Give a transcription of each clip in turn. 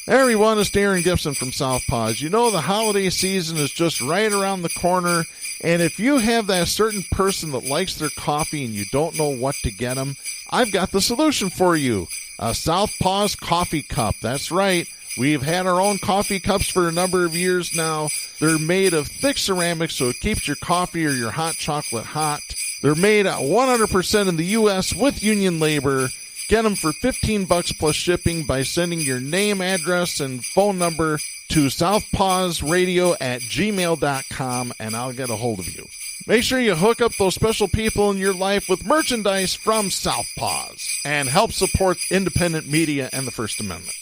Hey everyone, it's Darren Gibson from Southpaws. You know the holiday season is just right around the corner, and if you have that certain person that likes their coffee and you don't know what to get them, I've got the solution for you. A Southpaws coffee cup. That's right. We've had our own coffee cups for a number of years now. They're made of thick ceramic, so it keeps your coffee or your hot chocolate hot. They're made 100% in the U.S. with union labor. Get them for $15 plus shipping by sending your name, address, and phone number to southpawsradio@gmail.com, and I'll get a hold of you. Make sure you hook up those special people in your life with merchandise from Southpaws and help support independent media and the First Amendment.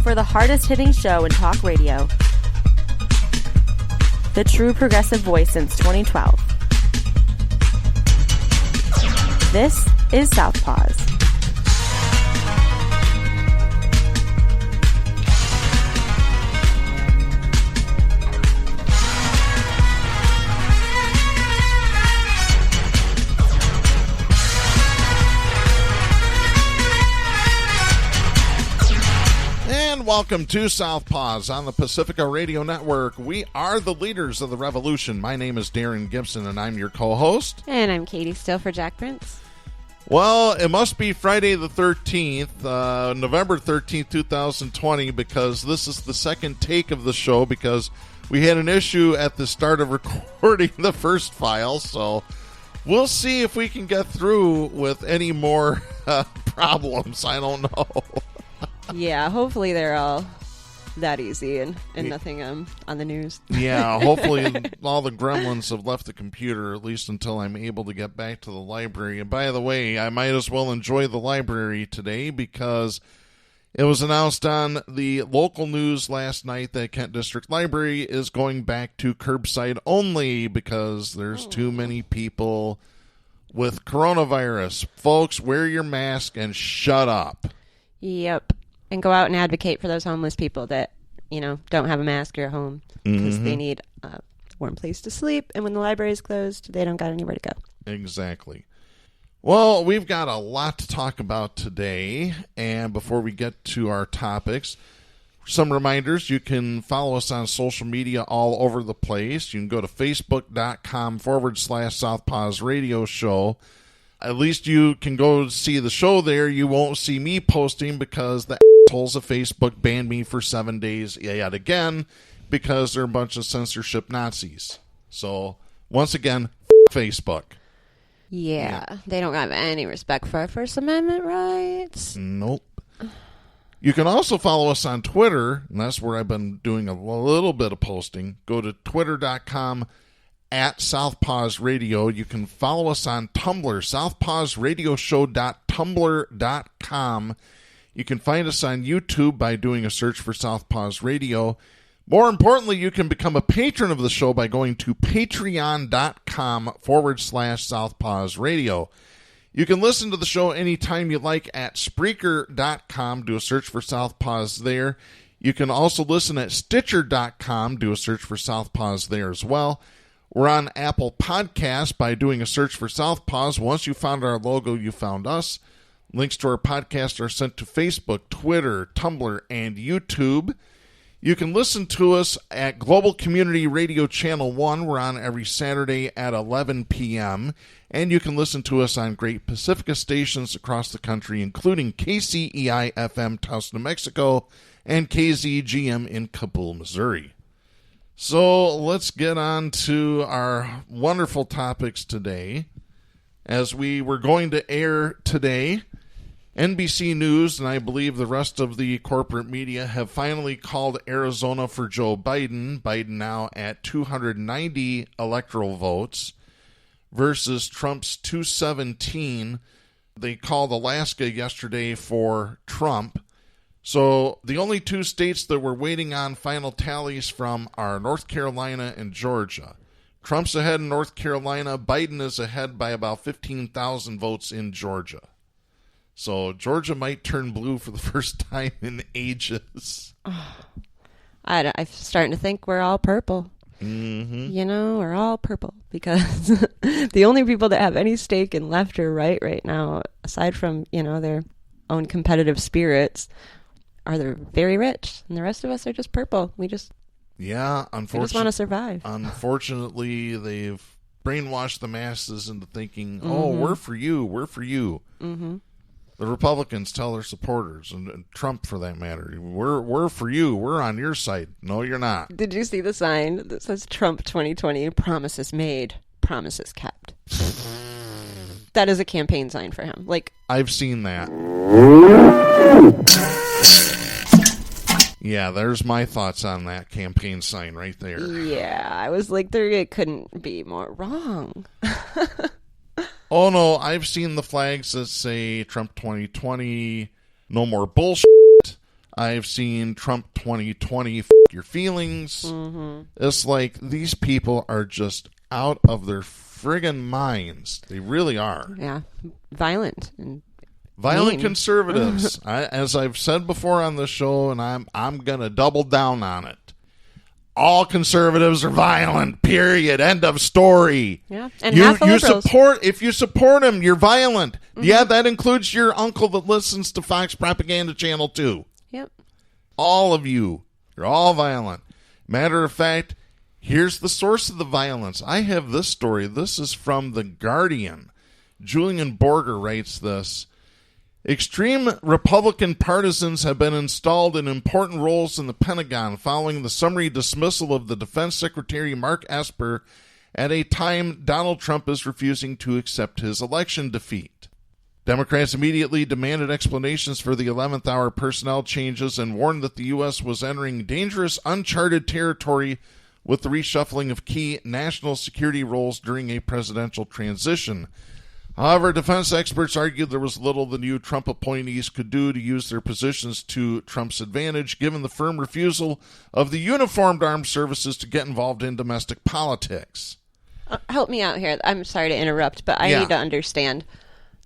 For the hardest-hitting show in talk radio, the true progressive voice since 2012. This is Southpaws. And welcome to Southpaws on the Pacifica Radio Network. We are the leaders of the revolution. My name is Darren Gibson, and I'm your co-host. And I'm Katy Steele for Jack Prince. Well, it must be Friday the 13th, November 13th, 2020, because this is the second take of the show because we had an issue at the start of recording the first file, so we'll see if we can get through with any more problems. I don't know. Yeah, hopefully they're all that easy and nothing on the news. Yeah, hopefully all the gremlins have left the computer, at least until I'm able to get back to the library. And by the way, I might as well enjoy the library today because it was announced on the local news last night that Kent District Library is going back to curbside only because there's too many people with coronavirus. Folks, wear your mask and shut up. Yep. And go out and advocate for those homeless people that, don't have a mask or a home because they need a warm place to sleep. And when the library is closed, they don't got anywhere to go. Exactly. Well, we've got a lot to talk about today. And before we get to our topics, some reminders. You can follow us on social media all over the place. You can go to facebook.com/Southpaws Radio Show. At least you can go see the show there. You won't see me posting because the assholes of Facebook banned me for 7 days yet again because they're a bunch of censorship Nazis. So, once again, Facebook. Yeah, they don't have any respect for our First Amendment rights. Nope. You can also follow us on Twitter, and that's where I've been doing a little bit of posting. Go to twitter.com/Southpaws Radio. You can follow us on Tumblr, southpawsradioshow.tumblr.com. You can find us on YouTube by doing a search for Southpaws Radio. More importantly, you can become a patron of the show by going to patreon.com/Southpaws Radio. You can listen to the show anytime you like at Spreaker.com. Do a search for Southpaws there. You can also listen at Stitcher.com. Do a search for Southpaws there as well. We're on Apple Podcasts by doing a search for Southpaws. Once you found our logo, you found us. Links to our podcast are sent to Facebook, Twitter, Tumblr, and YouTube. You can listen to us at Global Community Radio Channel 1. We're on every Saturday at 11 p.m. And you can listen to us on great Pacifica stations across the country, including KCEI-FM, Taos, New Mexico, and KZGM in Kabul, Missouri. So let's get on to our wonderful topics today. As we were going to air today, NBC News and I believe the rest of the corporate media have finally called Arizona for Joe Biden. Biden now at 290 electoral votes versus Trump's 217. They called Alaska yesterday for Trump. So the only two states that we're waiting on final tallies from are North Carolina and Georgia. Trump's ahead in North Carolina. Biden is ahead by about 15,000 votes in Georgia. So Georgia might turn blue for the first time in ages. I'm starting to think we're all purple. Mm-hmm. We're all purple because the only people that have any stake in left or right now, aside from, their own competitive spirits are the very rich, and the rest of us are just purple. We just want to survive. Unfortunately, they've brainwashed the masses into thinking, "Oh, we're for you, we're for you." Mm-hmm. The Republicans tell their supporters, and Trump for that matter, "We're for you. We're on your side." No, you're not. Did you see the sign that says Trump 2020? Promises made, promises kept. That is a campaign sign for him. Like, I've seen that. Yeah, there's my thoughts on that campaign sign right there. Yeah, I was like, it couldn't be more wrong. Oh, no, I've seen the flags that say Trump 2020, no more bullshit. I've seen Trump 2020, f*** your feelings. Mm-hmm. It's like these people are just out of their friggin' minds. They really are. Yeah, violent mean. Conservatives. As I've said before on the show, and I'm gonna double down on it. All conservatives are violent. Period. End of story. Yeah, and half the liberals. If you support them, you're violent. Mm-hmm. Yeah, that includes your uncle that listens to Fox Propaganda Channel too. Yep. All of you, you're all violent. Matter of fact, here's the source of the violence. I have this story. This is from The Guardian. Julian Borger writes this. Extreme Republican partisans have been installed in important roles in the Pentagon following the summary dismissal of the Defense Secretary Mark Esper at a time Donald Trump is refusing to accept his election defeat. Democrats immediately demanded explanations for the 11th hour personnel changes and warned that the U.S. was entering dangerous, uncharted territory with the reshuffling of key national security roles during a presidential transition. However, defense experts argued there was little the new Trump appointees could do to use their positions to Trump's advantage, given the firm refusal of the uniformed armed services to get involved in domestic politics. Help me out here. I'm sorry to interrupt, but I need to understand.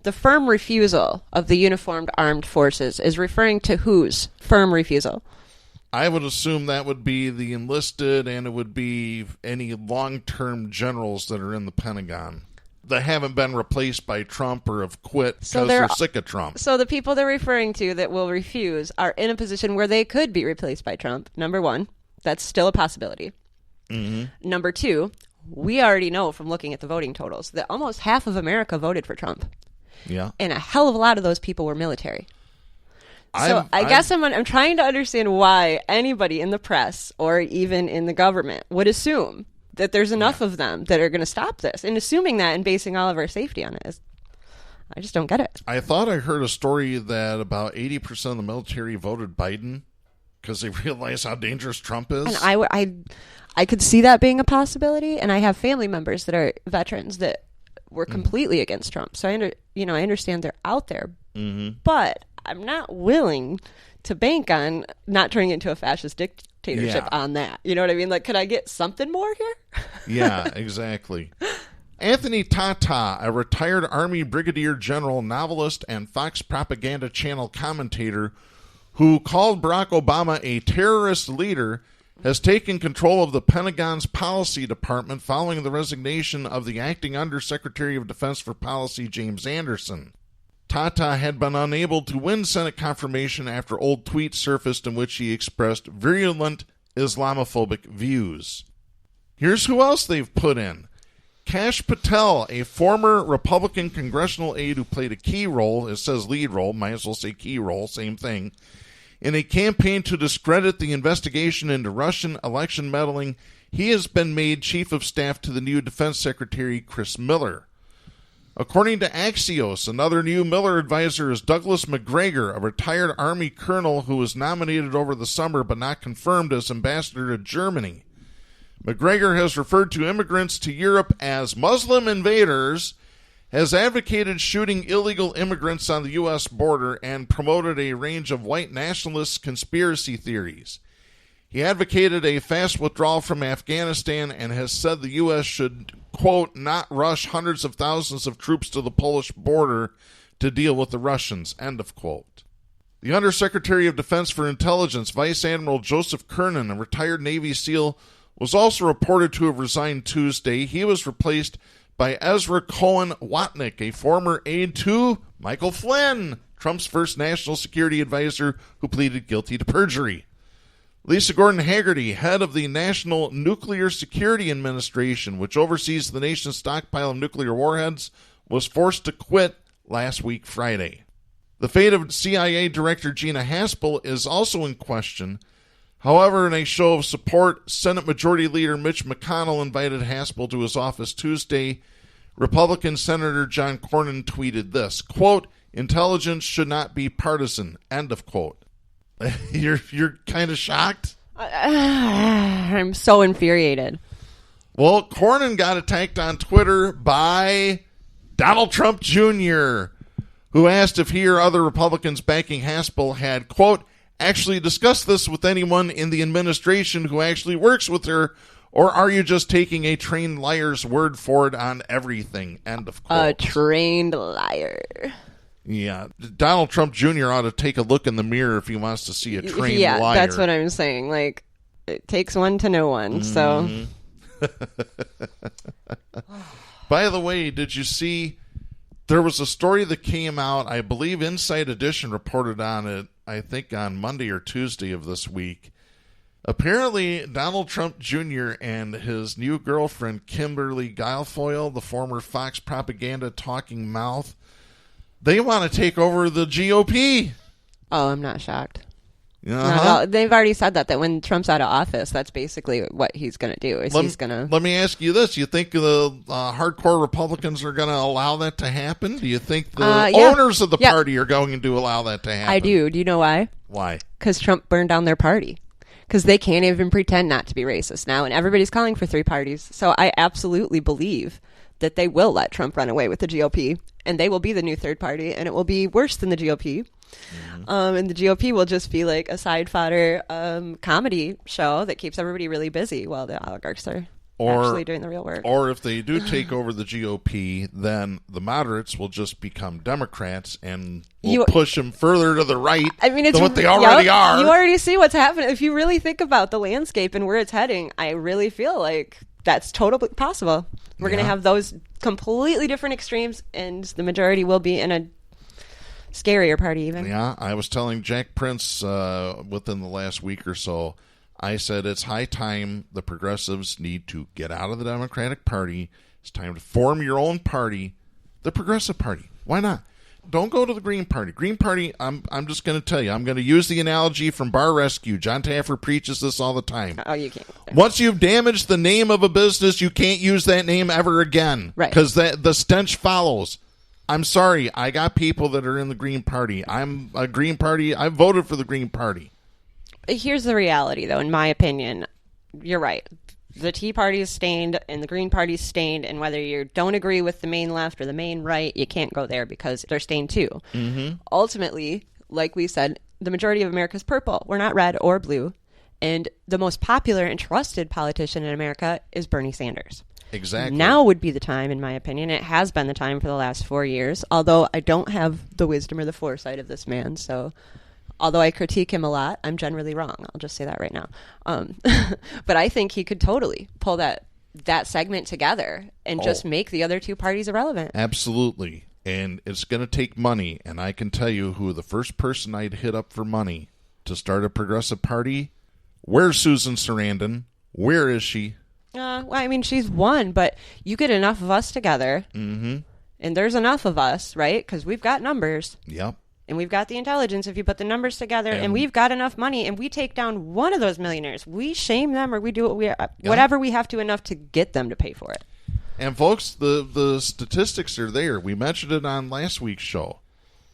The firm refusal of the uniformed armed forces is referring to whose firm refusal? I would assume that would be the enlisted, and it would be any long-term generals that are in the Pentagon that haven't been replaced by Trump or have quit because they're sick of Trump. So the people they're referring to that will refuse are in a position where they could be replaced by Trump. Number one, that's still a possibility. Mm-hmm. Number two, we already know from looking at the voting totals that almost half of America voted for Trump. Yeah. And a hell of a lot of those people were military. So I guess I'm trying to understand why anybody in the press or even in the government would assume that there's enough of them that are going to stop this. And assuming that and basing all of our safety on it, I just don't get it. I thought I heard a story that about 80% of the military voted Biden because they realize how dangerous Trump is. And I could see that being a possibility. And I have family members that are veterans that were completely against Trump. So I understand they're out there. Mm-hmm. But I'm not willing to bank on not turning into a fascist dictatorship on that. You know what I mean? Like, could I get something more here? Yeah, exactly. Anthony Tata, a retired Army brigadier general, novelist, and Fox Propaganda Channel commentator who called Barack Obama a terrorist leader, has taken control of the Pentagon's policy department following the resignation of the acting Undersecretary of Defense for Policy, James Anderson. Tata had been unable to win Senate confirmation after old tweets surfaced in which he expressed virulent Islamophobic views. Here's who else they've put in. Kash Patel, a former Republican congressional aide who played a key role, it says lead role, might as well say key role, same thing, in a campaign to discredit the investigation into Russian election meddling, he has been made chief of staff to the new Defense Secretary, Chris Miller. According to Axios, another new Miller advisor is Douglas McGregor, a retired Army colonel who was nominated over the summer but not confirmed as ambassador to Germany. McGregor has referred to immigrants to Europe as Muslim invaders, has advocated shooting illegal immigrants on the U.S. border, and promoted a range of white nationalist conspiracy theories. He advocated a fast withdrawal from Afghanistan and has said the U.S. should, quote, not rush hundreds of thousands of troops to the Polish border to deal with the Russians, end of quote. The Undersecretary of Defense for Intelligence, Vice Admiral Joseph Kernan, a retired Navy SEAL, was also reported to have resigned Tuesday. He was replaced by Ezra Cohen Watnick, a former aide to Michael Flynn. Trump's first national security advisor who pleaded guilty to perjury. Lisa Gordon Hagerty, head of the National Nuclear Security Administration, which oversees the nation's stockpile of nuclear warheads, was forced to quit last week Friday. The fate of CIA Director Gina Haspel is also in question. However, in a show of support, Senate Majority Leader Mitch McConnell invited Haspel to his office Tuesday. Republican Senator John Cornyn tweeted this, quote, "Intelligence should not be partisan," end of quote. You're kind of shocked? I'm so infuriated. Well, Cornyn got attacked on Twitter by Donald Trump Jr., who asked if he or other Republicans backing Haspel had, quote, actually discussed this with anyone in the administration who actually works with her, or are you just taking a trained liar's word for it on everything, end of quote. A trained liar. Yeah, Donald Trump Jr. ought to take a look in the mirror if he wants to see a trained liar. Yeah, that's what I'm saying. Like, it takes one to know one, so. By the way, did you see, there was a story that came out, I believe Inside Edition reported on it, I think on Monday or Tuesday of this week. Apparently, Donald Trump Jr. and his new girlfriend, Kimberly Guilfoyle, the former Fox propaganda talking mouth, they want to take over the GOP. Oh, I'm not shocked. Uh-huh. No, they've already said that when Trump's out of office, that's basically what he's going to do. Let me ask you this. You think the hardcore Republicans are going to allow that to happen? Do you think the owners of the party are going to allow that to happen? I do. Do you know why? Why? Because Trump burned down their party. Because they can't even pretend not to be racist now, and everybody's calling for 3 parties. So I absolutely believe that they will let Trump run away with the GOP, and they will be the new third party, and it will be worse than the GOP. And the GOP will just be like a side fodder comedy show that keeps everybody really busy while the oligarchs are actually doing the real work. Or if they do take over the GOP, then the moderates will just become Democrats and will push them further to the right than what they already are. You already see what's happening. If you really think about the landscape and where it's heading, I really feel like that's totally possible. We're going to have those completely different extremes, and the majority will be in a scarier party even. Yeah, I was telling Jack Prince within the last week or so, I said it's high time the progressives need to get out of the Democratic Party. It's time to form your own party, the Progressive Party. Why not? Don't go to the Green Party. Green Party, I'm just going to tell you, I'm going to use the analogy from Bar Rescue. John Taffer preaches this all the time. Oh, you can't. Once you've damaged the name of a business, you can't use that name ever again. Right. Because the stench follows. I'm sorry, I got people that are in the Green Party. I'm a Green Party. I voted for the Green Party. Here's the reality, though, in my opinion. You're right. The Tea Party is stained and the Green Party is stained, and whether you don't agree with the main left or the main right, you can't go there because they're stained too. Mm-hmm. Ultimately, like we said, the majority of America is purple. We're not red or blue. And the most popular and trusted politician in America is Bernie Sanders. Exactly. Now would be the time, in my opinion. It has been the time for the last 4 years, although I don't have the wisdom or the foresight of this man. So although I critique him a lot, I'm generally wrong. I'll just say that right now. But I think he could totally pull that segment together and just make the other 2 parties irrelevant. Absolutely. And it's going to take money. And I can tell you who the first person I'd hit up for money to start a progressive party. Where's Susan Sarandon? Where is she? Well, I mean, she's one, but you get enough of us together, and there's enough of us, right? Because we've got numbers. Yep. And we've got the intelligence if you put the numbers together, and we've got enough money, and we take down one of those millionaires. We shame them, or we do whatever we have to enough to get them to pay for it. And folks, the statistics are there. We mentioned it on last week's show.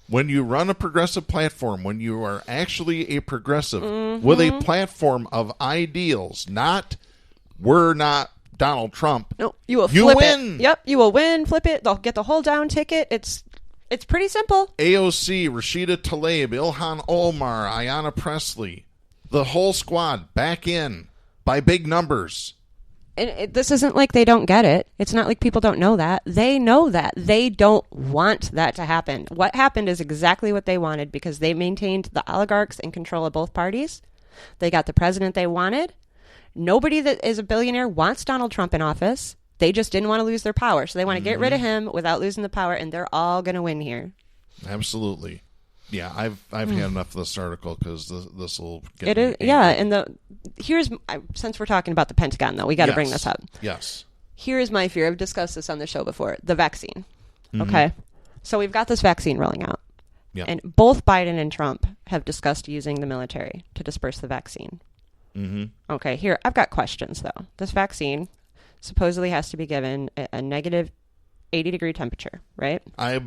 When you run a progressive platform, when you are actually a progressive with a platform of ideals, we're not Donald Trump. No, you will flip it. Yep, you will win, flip it. They'll get the hold down ticket. It's pretty simple. AOC, Rashida Tlaib, Ilhan Omar, Ayanna Pressley, the whole squad back in by big numbers. And this isn't like they don't get it. It's not like people don't know that. They know that. They don't want that to happen. What happened is exactly what they wanted because they maintained the oligarchs in control of both parties. They got the president they wanted. Nobody that is a billionaire wants Donald Trump in office. They just didn't want to lose their power. So they want to get rid of him without losing the power, and they're all going to win here. Absolutely. Yeah, I've had enough of this article because this will get it is, yeah. And since we're talking about the Pentagon, though, we got to bring this up. Yes. Here is my fear. I've discussed this on the show before. The vaccine. Okay, so we've got this vaccine rolling out, and both Biden and Trump have discussed using the military to disperse the vaccine. Okay, here I've got questions though. This vaccine supposedly has to be given a negative 80-degree temperature, right? I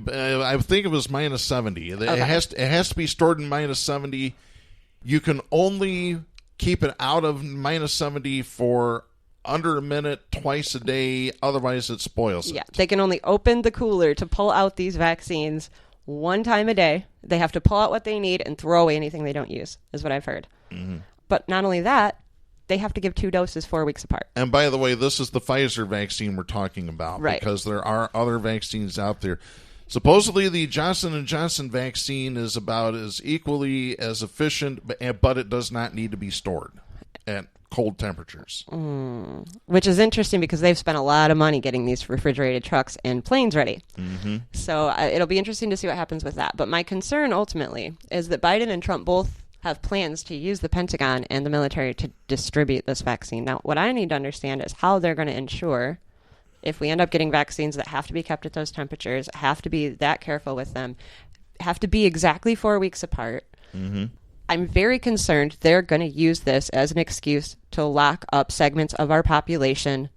think it was minus 70. Okay. It has to be stored in minus 70. You can only keep it out of minus 70 for under a minute, twice a day. Otherwise, it spoils it. Yeah, they can only open the cooler to pull out these vaccines one time a day. They have to pull out what they need and throw away anything they don't use, is what I've heard. But not only that, they have to give 2 doses 4 weeks apart. And by the way, this is the Pfizer vaccine we're talking about, right? Because there are other vaccines out there. Supposedly, the Johnson & Johnson vaccine is about as equally as efficient, but it does not need to be stored at cold temperatures. Which is interesting because they've spent a lot of money getting these refrigerated trucks and planes ready. So it'll be interesting to see what happens with that. But my concern ultimately is that Biden and Trump both have plans to use the Pentagon and the military to distribute this vaccine. Now, what I need to understand is how they're going to ensure, if we end up getting vaccines that have to be kept at those temperatures, have to be that careful with them, have to be exactly 4 weeks apart. I'm very concerned they're going to use this as an excuse to lock up segments of our population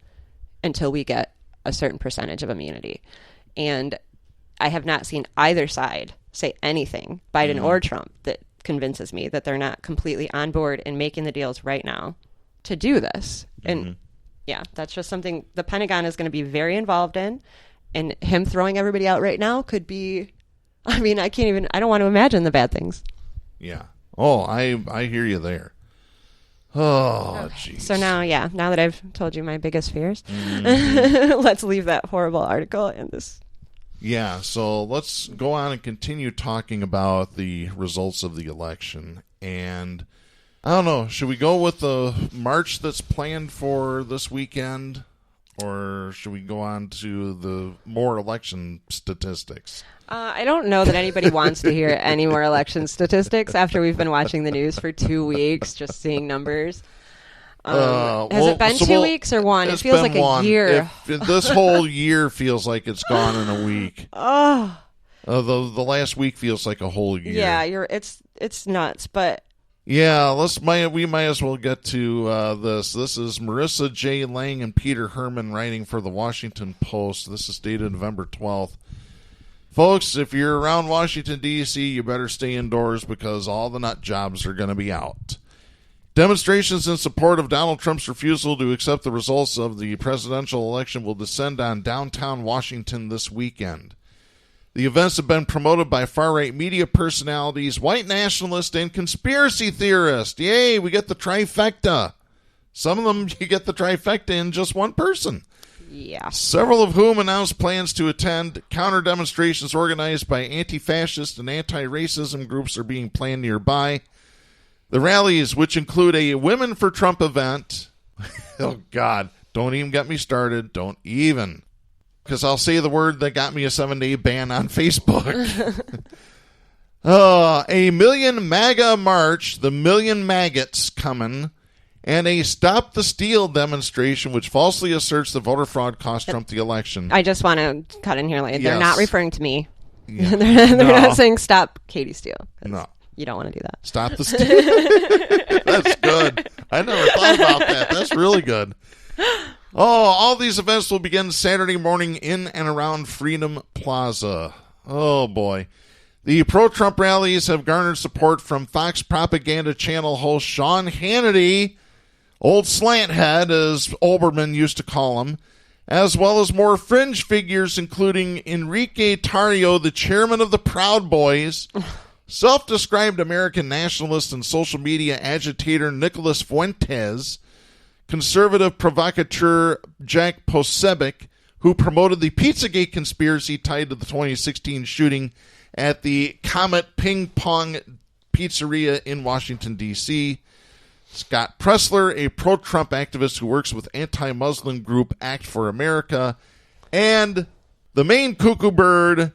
until we get a certain percentage of immunity. And I have not seen either side say anything, Biden or Trump, that convinces me that they're not completely on board and making the deals right now to do this. And yeah, that's just something the Pentagon is going to be very involved in, and him throwing everybody out right now could be, I mean, I don't want to imagine the bad things. Yeah. Oh, I hear you there. Oh, jeez. So now that I've told you my biggest fears, let's leave that horrible article in this. Yeah, so let's go on and continue talking about the results of the election. And I don't know, should we go with the march that's planned for this weekend? Or should we go on to the more election statistics? I don't know that anybody wants to hear any more election statistics after we've been watching the news for 2 weeks, just seeing numbers. Has it been 2 weeks or one? It feels like a year. This whole year feels like it's gone in a week. The last week feels like a whole year. Yeah, it's nuts, but yeah, we might as well get to this. This is Marissa J. Lang and Peter Herman writing for the Washington Post. This is dated November 12th. Folks, if you're around Washington, D.C., you better stay indoors because all the nut jobs are going to be out. Demonstrations in support of Donald Trump's refusal to accept the results of the presidential election will descend on downtown Washington this weekend. The events have been promoted by far-right media personalities, white nationalists, and conspiracy theorists. Yay, we get the trifecta. Some of them, you get the trifecta in just one person. Yeah. Several of whom announced plans to attend. Counter-demonstrations organized by anti-fascist and anti-racism groups are being planned nearby. The rallies, which include a Women for Trump event. Oh, God. Don't even get me started. Don't even. Because I'll say the word that got me a 7-day ban on Facebook. A Million MAGA March, the Million Maggots coming, and a Stop the Steal demonstration, which falsely asserts that voter fraud cost Trump the election. I just want to cut in here. They're Yes. not referring to me. Yeah. they're not saying stop Katy Steele. No. You don't want to do that. Stop the Steal. That's good. I never thought about that. That's really good. Oh, all these events will begin Saturday morning in and around Freedom Plaza. Oh, boy. The pro-Trump rallies have garnered support from Fox propaganda channel host Sean Hannity, old slanthead, as Olbermann used to call him, as well as more fringe figures, including Enrique Tarrio, the chairman of the Proud Boys, self-described American nationalist and social media agitator Nicholas Fuentes, conservative provocateur Jack Posobiec, who promoted the Pizzagate conspiracy tied to the 2016 shooting at the Comet Ping Pong Pizzeria in Washington, D.C., Scott Pressler, a pro-Trump activist who works with anti-Muslim group Act for America, and the main cuckoo bird,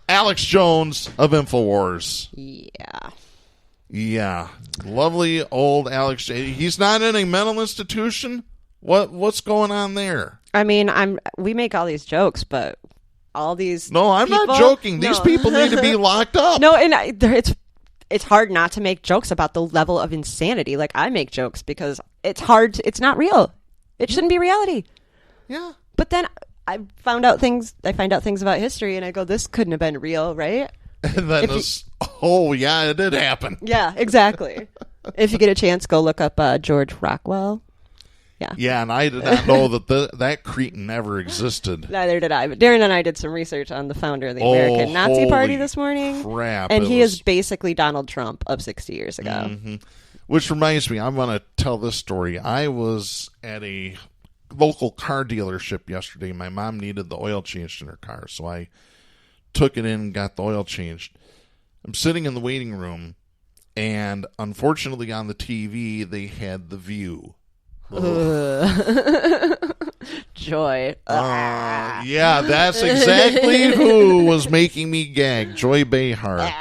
Alex Jones of InfoWars. Yeah. Yeah. Lovely old Alex. He's not in a mental institution? What's going on there? I mean, we make all these jokes, but all these No, I'm people, not joking. These people need to be locked up. No, and it's hard not to make jokes about the level of insanity. Like, I make jokes because it's hard. It's not real. It shouldn't be reality. Yeah. But then I find out things about history, and I go, this couldn't have been real, right? And then oh, yeah, it did happen. Yeah, exactly. If you get a chance, go look up George Rockwell. Yeah. Yeah, and I did not know that cretin never existed. Neither did I. But Darren and I did some research on the founder of the American Nazi Party this morning. Crap. And he is basically Donald Trump of 60 years ago. Mm-hmm. Which reminds me, I'm going to tell this story. I was at a local car dealership yesterday. My mom needed the oil changed in her car, so I took it in and got the oil changed. I'm sitting in the waiting room, and unfortunately on the TV, they had The View. Joy. Yeah, that's exactly who was making me gag. Joy Behar.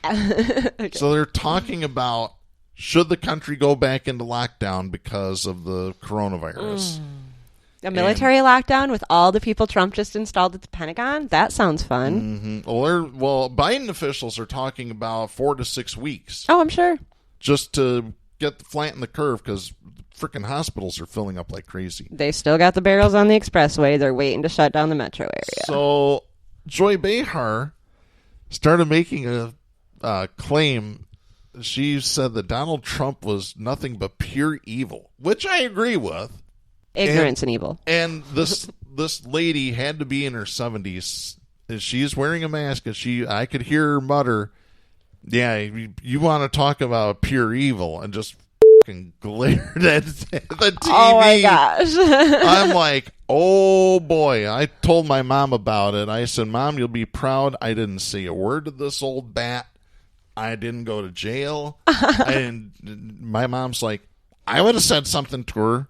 Okay. So they're talking about, should the country go back into lockdown because of the coronavirus? A military lockdown with all the people Trump just installed at the Pentagon? That sounds fun. Mm-hmm. Well, Biden officials are talking about 4 to 6 weeks. Oh, I'm sure. Just to get the flatten the curve, because freaking hospitals are filling up like crazy. They still got the barrels on the expressway. They're waiting to shut down the metro area. So Joy Behar started making a claim. She said that Donald Trump was nothing but pure evil, which I agree with. Ignorance and evil. And this lady had to be in her 70s. She's wearing a mask, and I could hear her mutter, "Yeah, you want to talk about pure evil," and just fucking glared at the TV. Oh my gosh. I'm like, oh boy. I told my mom about it. I said, "Mom, you'll be proud I didn't say a word to this old bat. I didn't go to jail." And my mom's like, "I would have said something to her."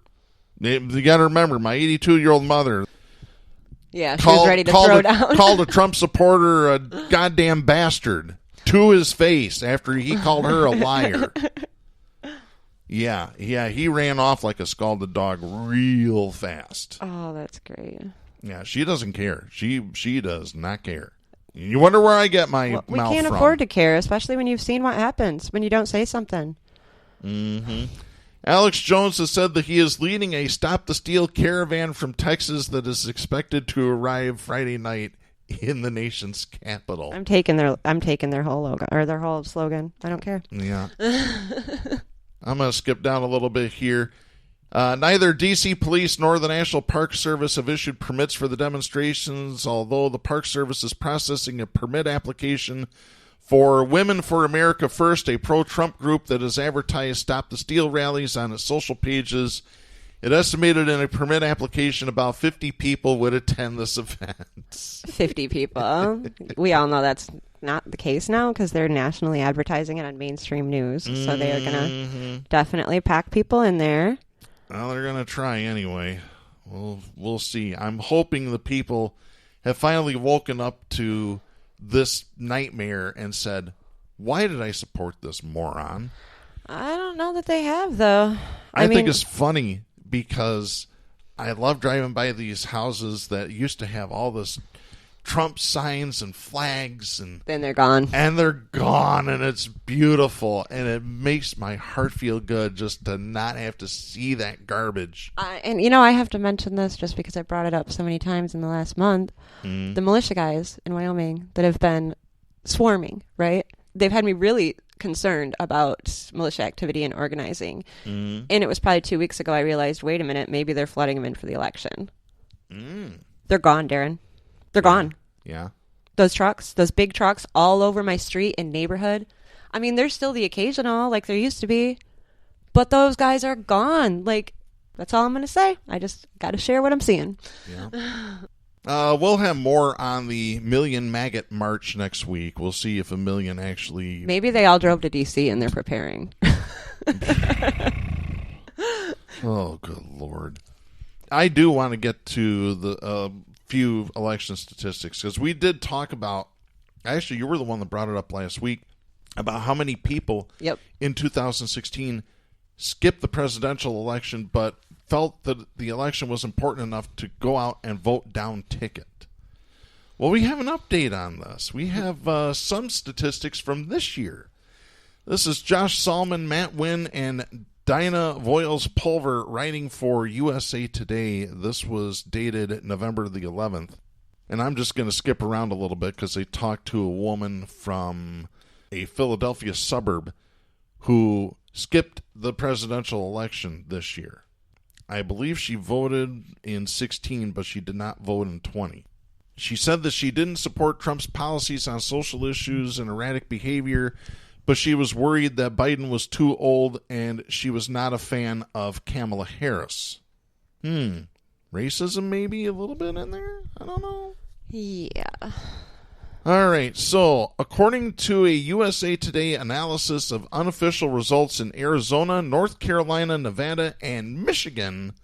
You got to remember, my 82-year-old mother. Yeah, she was ready to throw down. Called a Trump supporter a goddamn bastard to his face after he called her a liar. Yeah, he ran off like a scalded dog real fast. Oh, that's great. Yeah, she doesn't care. She does not care. You wonder where I get my mouth from. We can't afford to care, especially when you've seen what happens when you don't say something. Mm-hmm. Alex Jones has said that he is leading a Stop the Steal caravan from Texas that is expected to arrive Friday night in the nation's capital. I'm taking their whole logo or their whole slogan. I don't care. Yeah. I'm going to skip down a little bit here. Neither D.C. Police nor the National Park Service have issued permits for the demonstrations, although the Park Service is processing a permit application for Women for America First, a pro-Trump group that has advertised Stop the Steal rallies on its social pages. It estimated in a permit application about 50 people would attend this event. 50 people. We all know that's not the case now because they're nationally advertising it on mainstream news. So they are going to definitely pack people in there. Well, they're going to try anyway. We'll see. I'm hoping the people have finally woken up to this nightmare and said, "Why did I support this moron?" I don't know that they have, though. I think it's funny because I love driving by these houses that used to have all this Trump signs and flags, and then they're gone. And they're gone, and it's beautiful, and it makes my heart feel good just to not have to see that garbage. And, I have to mention this just because I brought it up so many times in the last month. The militia guys in Wyoming that have been swarming, right? They've had me really concerned about militia activity and organizing. And it was probably 2 weeks ago I realized, wait a minute, maybe they're flooding them in for the election. They're gone, Darren. They're gone. Yeah. Those trucks, those big trucks all over my street and neighborhood. I mean, there's still the occasional, like there used to be. But those guys are gone. Like, that's all I'm going to say. I just got to share what I'm seeing. Yeah. We'll have more on the Million MAGA March next week. We'll see if a million actually... Maybe they all drove to D.C. and they're preparing. Oh, good Lord. I do want to get to the few election statistics because we did talk about Actually, you were the one that brought it up last week about how many people in 2016 skipped the presidential election but felt that the election was important enough to go out and vote down ticket. Well, we have an update on this. We have some statistics from this year. This is Josh Salmon, Matt Wynn, and Dinah Voiles-Pulver writing for USA Today. This was dated November the 11th. And I'm just going to skip around a little bit because they talked to a woman from a Philadelphia suburb who skipped the presidential election this year. I believe she voted in 16, but she did not vote in 20. She said that she didn't support Trump's policies on social issues and erratic behavior, but she was worried that Biden was too old and she was not a fan of Kamala Harris. Racism maybe a little bit in there? I don't know. Yeah. All right, so according to a USA Today analysis of unofficial results in Arizona, North Carolina, Nevada, and Michigan,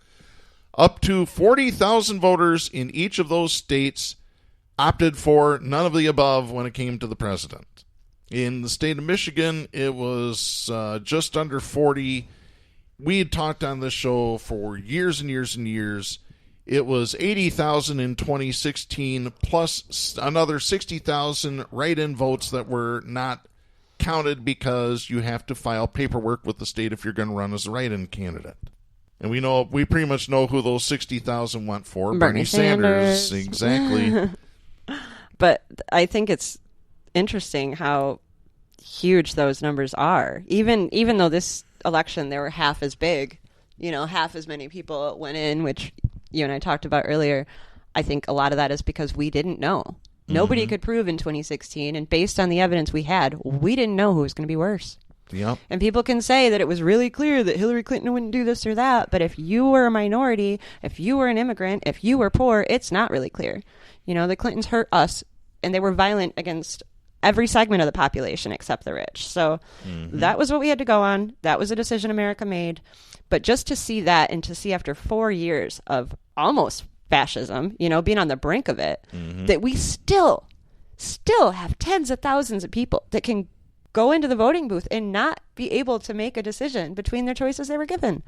up to 40,000 voters in each of those states opted for none of the above when it came to the president. In the state of Michigan, it was just under 40. We had talked on this show for years and years and years. It was 80,000 in 2016, plus another 60,000 write-in votes that were not counted because you have to file paperwork with the state if you're going to run as a write-in candidate. And we pretty much know who those 60,000 went for. Bernie Sanders. Exactly. But I think it's interesting how huge those numbers are. Even though this election, they were half as big, half as many people went in, which you and I talked about earlier. I think a lot of that is because we didn't know. Nobody could prove in 2016, and based on the evidence we had, we didn't know who was going to be worse. Yep. And people can say that it was really clear that Hillary Clinton wouldn't do this or that, but if you were a minority, if you were an immigrant, if you were poor, it's not really clear. The Clintons hurt us, and they were violent against every segment of the population except the rich. So that was what we had to go on. That was a decision America made. But just to see that, and to see after 4 years of almost fascism, being on the brink of it, that we still have tens of thousands of people that can go into the voting booth and not be able to make a decision between their choices they were given.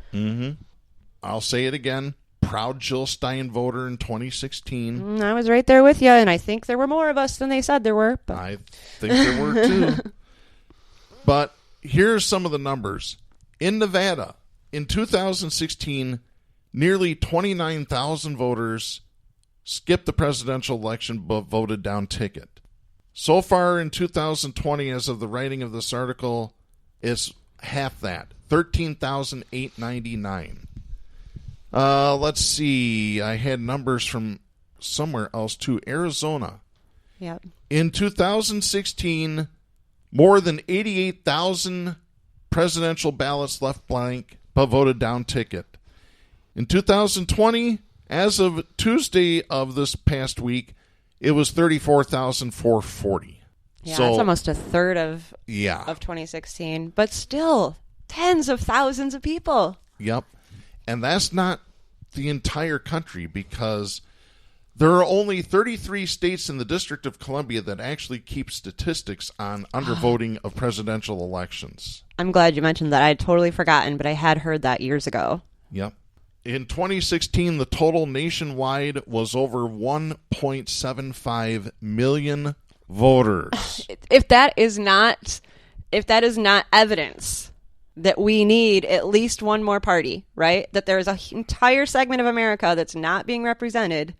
I'll say it again. Proud Jill Stein voter in 2016. I was right there with you, and I think there were more of us than they said there were. But I think there were too. But here's some of the numbers. In Nevada, in 2016, nearly 29,000 voters skipped the presidential election but voted down ticket. So far in 2020, as of the writing of this article, it's half that, 13,899. Let's see. I had numbers from somewhere else too. Arizona. Yep. In 2016, more than 88,000 presidential ballots left blank but voted down ticket. In 2020, as of Tuesday of this past week, it was 34,440. Yeah, that's almost a third of 2016, but still tens of thousands of people. Yep. And that's not the entire country, because there are only 33 states in the District of Columbia that actually keep statistics on undervoting of presidential elections. I'm glad you mentioned that. I had totally forgotten, but I had heard that years ago. Yep. In 2016, the total nationwide was over 1.75 million voters. If that is not evidence that we need at least one more party, right? That there is an entire segment of America that's not being represented,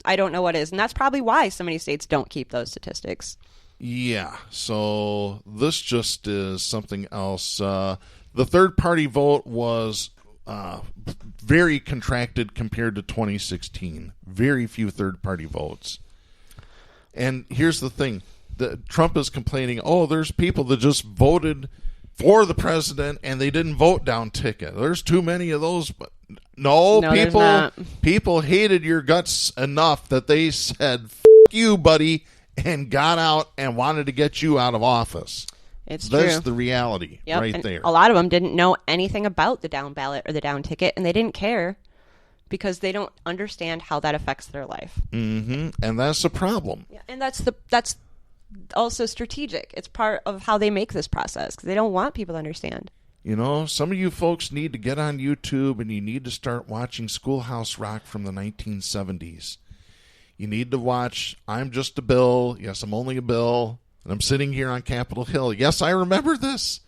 I don't know what is. And that's probably why so many states don't keep those statistics. Yeah, so this just is something else. The third-party vote was very contracted compared to 2016. Very few third-party votes. And here's the thing. Trump is complaining, there's people that just voted for the president and they didn't vote down ticket. There's too many of those. But no, people hated your guts enough that they said, "F you, buddy," and got out and wanted to get you out of office. That's the reality right there. A lot of them didn't know anything about the down ballot or the down ticket, and they didn't care because they don't understand how that affects their life. And that's the problem. Yeah, and that's also strategic. It's part of how they make this process because they don't want people to understand. You know, some of you folks need to get on YouTube and you need to start watching Schoolhouse Rock from the 1970s. You need to watch I'm Just a Bill. Yes, I'm only a bill. And I'm sitting here on Capitol Hill. Yes, I remember this.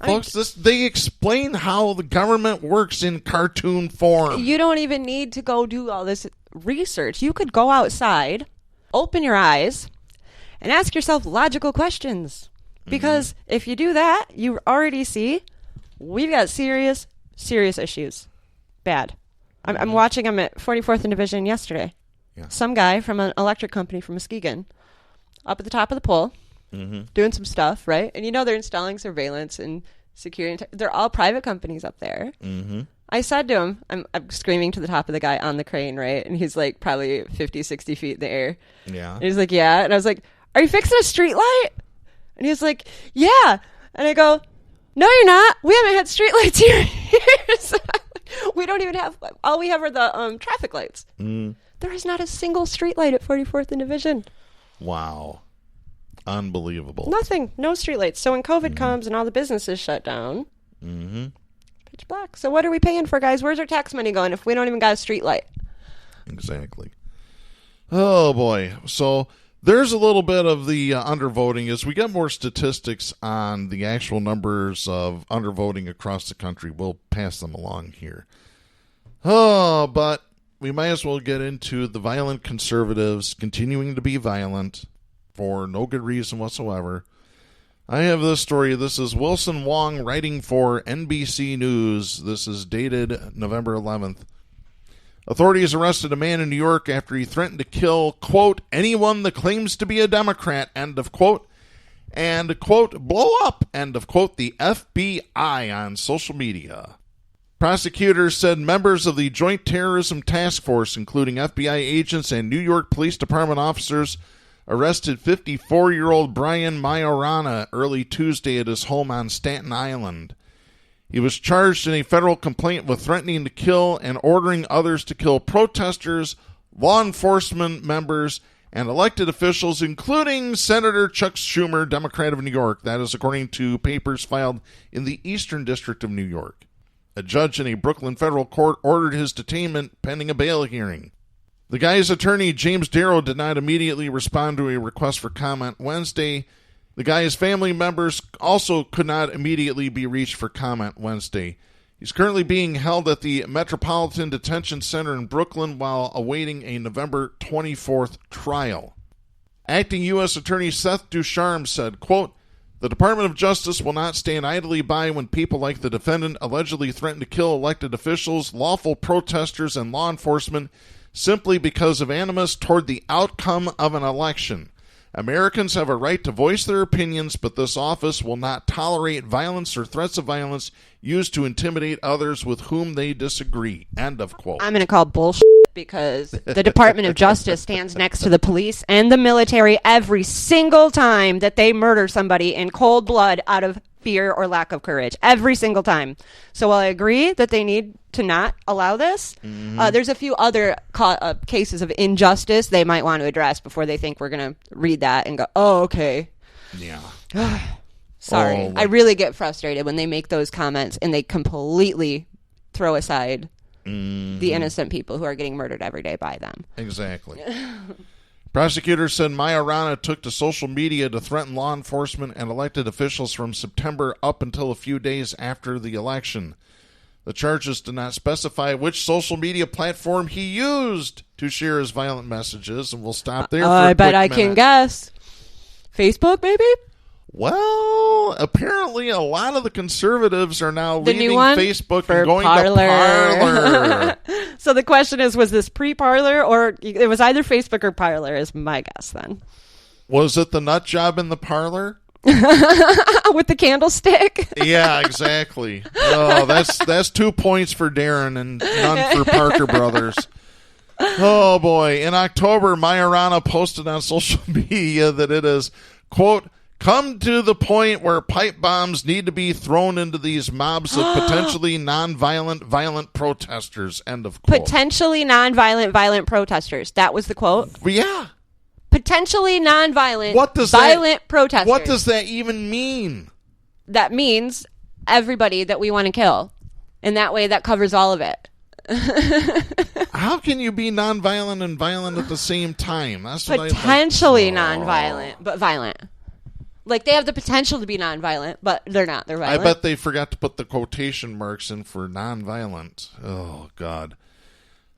Folks, they explain how the government works in cartoon form. You don't even need to go do all this research. You could go outside, open your eyes, and ask yourself logical questions. Because if you do that, you already see we've got serious issues. Bad. I'm watching them at 44th and Division yesterday. Yeah. Some guy from an electric company from Muskegon up at the top of the pole doing some stuff, right? And you know they're installing surveillance and security. They're all private companies up there. I said to him, I'm screaming to the top of the guy on the crane, right? And he's like probably 50, 60 feet in the air. Yeah. And he's like, yeah. And I was like, are you fixing a street light? And he's like, yeah. And I go, no, you're not. We haven't had street lights here in years. We don't even have, all we have are the traffic lights. There is not a single street light at 44th and Division. Wow. Unbelievable. Nothing. No street lights. So when COVID comes and all the businesses shut down, pitch black. So what are we paying for, guys? Where's our tax money going if we don't even got a street light? Exactly. Oh, boy. So there's a little bit of the undervoting as we get more statistics on the actual numbers of undervoting across the country. We'll pass them along here. Oh, but we might as well get into the violent conservatives continuing to be violent for no good reason whatsoever. I have this story. This is Wilson Wong writing for NBC News. This is dated November 11th. Authorities arrested a man in New York after he threatened to kill, quote, anyone that claims to be a Democrat, end of quote, and, quote, blow up, end of quote, the FBI on social media. Prosecutors said members of the Joint Terrorism Task Force, including FBI agents and New York Police Department officers, arrested 54-year-old Brian Majorana early Tuesday at his home on Staten Island. He was charged in a federal complaint with threatening to kill and ordering others to kill protesters, law enforcement members, and elected officials, including Senator Chuck Schumer, Democrat of New York. That is according to papers filed in the Eastern District of New York. A judge in a Brooklyn federal court ordered his detainment pending a bail hearing. The guy's attorney, James Darrow, did not immediately respond to a request for comment Wednesday. The guy's family members also could not immediately be reached for comment Wednesday. He's currently being held at the Metropolitan Detention Center in Brooklyn while awaiting a November 24th trial. Acting U.S. Attorney Seth Ducharme said, quote, the Department of Justice will not stand idly by when people like the defendant allegedly threaten to kill elected officials, lawful protesters, and law enforcement simply because of animus toward the outcome of an election. Americans have a right to voice their opinions, but this office will not tolerate violence or threats of violence used to intimidate others with whom they disagree. End of quote. I'm going to call bullshit because the Department of Justice stands next to the police and the military every single time that they murder somebody in cold blood out of fear or lack of courage. Every single time. So while I agree that they need to not allow this, there's a few other cases of injustice they might want to address before they think we're going to read that and go, oh, okay. Yeah. Sorry. I really get frustrated when they make those comments and they completely throw aside the innocent people who are getting murdered every day by them. Exactly. Prosecutors said Majorana took to social media to threaten law enforcement and elected officials from September up until a few days after the election. The charges did not specify which social media platform he used to share his violent messages, and we'll stop there for I a bet quick I minute. can guess. Facebook, maybe? Well, apparently a lot of the conservatives are now The leaving new one? Facebook For and going Parler. to Parler. So the question is, was this pre-Parler or it was either Facebook or Parler is my guess then. Was it the nut job in the parlor? With the candlestick? Yeah, exactly. Oh, that's 2 points for Darren and none for Parker Brothers. Oh, boy. In October, Majorana posted on social media that it is, quote, come to the point where pipe bombs need to be thrown into these mobs of potentially nonviolent, violent protesters, end of quote. Potentially nonviolent, violent protesters. That was the quote? Yeah. potentially nonviolent, violent protesters. What does that even mean? That means everybody that we want to kill. And that way that covers all of it. How can you be nonviolent and violent at the same time? That's what potentially nonviolent, but violent. Like, they have the potential to be nonviolent, but they're not. They're violent. I bet they forgot to put the quotation marks in for nonviolent. Oh, God.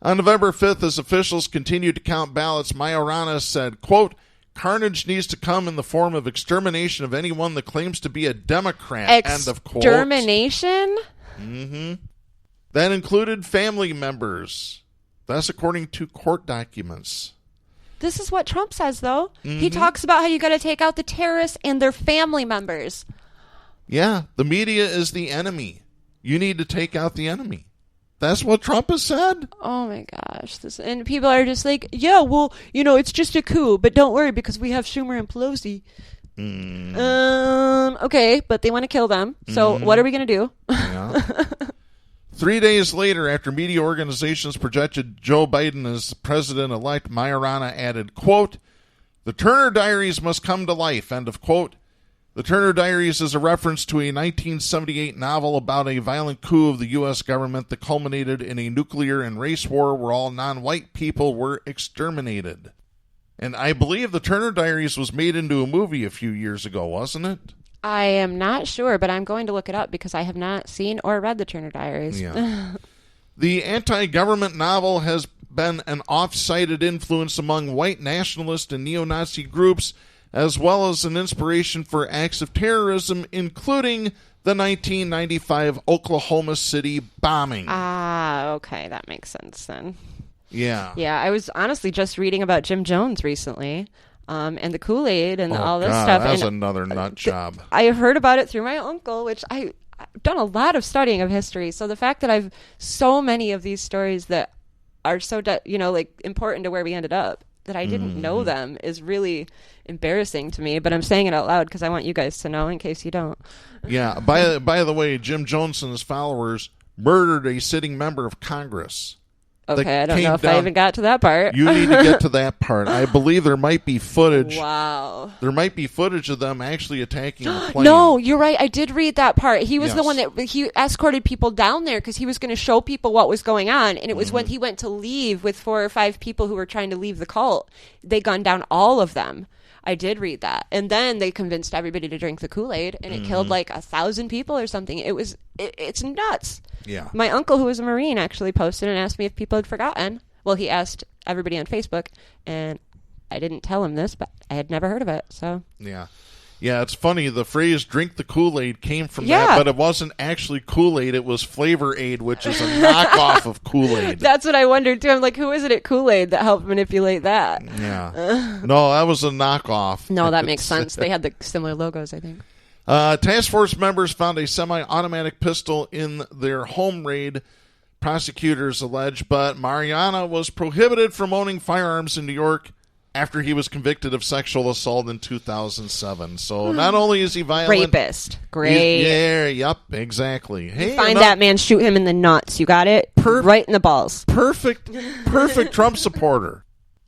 On November 5th, as officials continued to count ballots, Majorana said, quote, "Carnage needs to come in the form of extermination of anyone that claims to be a Democrat." End of quote. Extermination? Mm-hmm. That included family members. That's according to court documents. This is what Trump says, though. Mm-hmm. He talks about how you got to take out the terrorists and their family members. Yeah, the media is the enemy. You need to take out the enemy. That's what Trump has said. Oh, my gosh. And people are just like, yeah, well, it's just a coup, but don't worry because we have Schumer and Pelosi. Okay, but they want to kill them. So what are we going to do? Yeah. 3 days later, after media organizations projected Joe Biden as president-elect, Majorana added, quote, "The Turner Diaries must come to life," end of quote. The Turner Diaries is a reference to a 1978 novel about a violent coup of the U.S. government that culminated in a nuclear and race war where all non-white people were exterminated. And I believe the Turner Diaries was made into a movie a few years ago, wasn't it? I am not sure, but I'm going to look it up because I have not seen or read the Turner Diaries. Yeah. The anti-government novel has been an oft-cited influence among white nationalist and neo-Nazi groups, as well as an inspiration for acts of terrorism, including the 1995 Oklahoma City bombing. Ah, okay, that makes sense then. Yeah. Yeah, I was honestly just reading about Jim Jones recently. And the Kool-Aid and all this stuff. That's another nut job. I heard about it through my uncle, which I've done a lot of studying of history. So the fact that I've so many of these stories that are so, important to where we ended up, that I didn't know them is really embarrassing to me. But I'm saying it out loud because I want you guys to know in case you don't. Yeah. By the way, Jim Jones and his followers murdered a sitting member of Congress. Okay, I don't know if I even got to that part. You need to get to that part. I believe there might be footage. Wow. There might be footage of them actually attacking the plane. No, you're right. I did read that part. He was the one that he escorted people down there because he was going to show people what was going on. And it was when he went to leave with 4 or 5 people who were trying to leave the cult. They gunned down all of them. I did read that. And then they convinced everybody to drink the Kool-Aid, and it killed 1,000 people or something. It's nuts. Yeah. My uncle, who was a Marine, actually posted and asked me if people had forgotten. Well, he asked everybody on Facebook, and I didn't tell him this, but I had never heard of it. So yeah. Yeah, it's funny. The phrase "drink the Kool-Aid" came from that, but it wasn't actually Kool-Aid. It was Flavor Aid, which is a knockoff of Kool-Aid. That's what I wondered, too. I'm like, who is it at Kool-Aid that helped manipulate that? Yeah. No, that was a knockoff. No, that makes sense. They had the similar logos, I think. Task force members found a semi-automatic pistol in their home raid, prosecutors allege, but Majorana was prohibited from owning firearms in New York after he was convicted of sexual assault in 2007. So not only is he violent... Rapist. Great. Yep, exactly. Hey, find that man, shoot him in the nuts. You got it? Right in the balls. Perfect Trump supporter.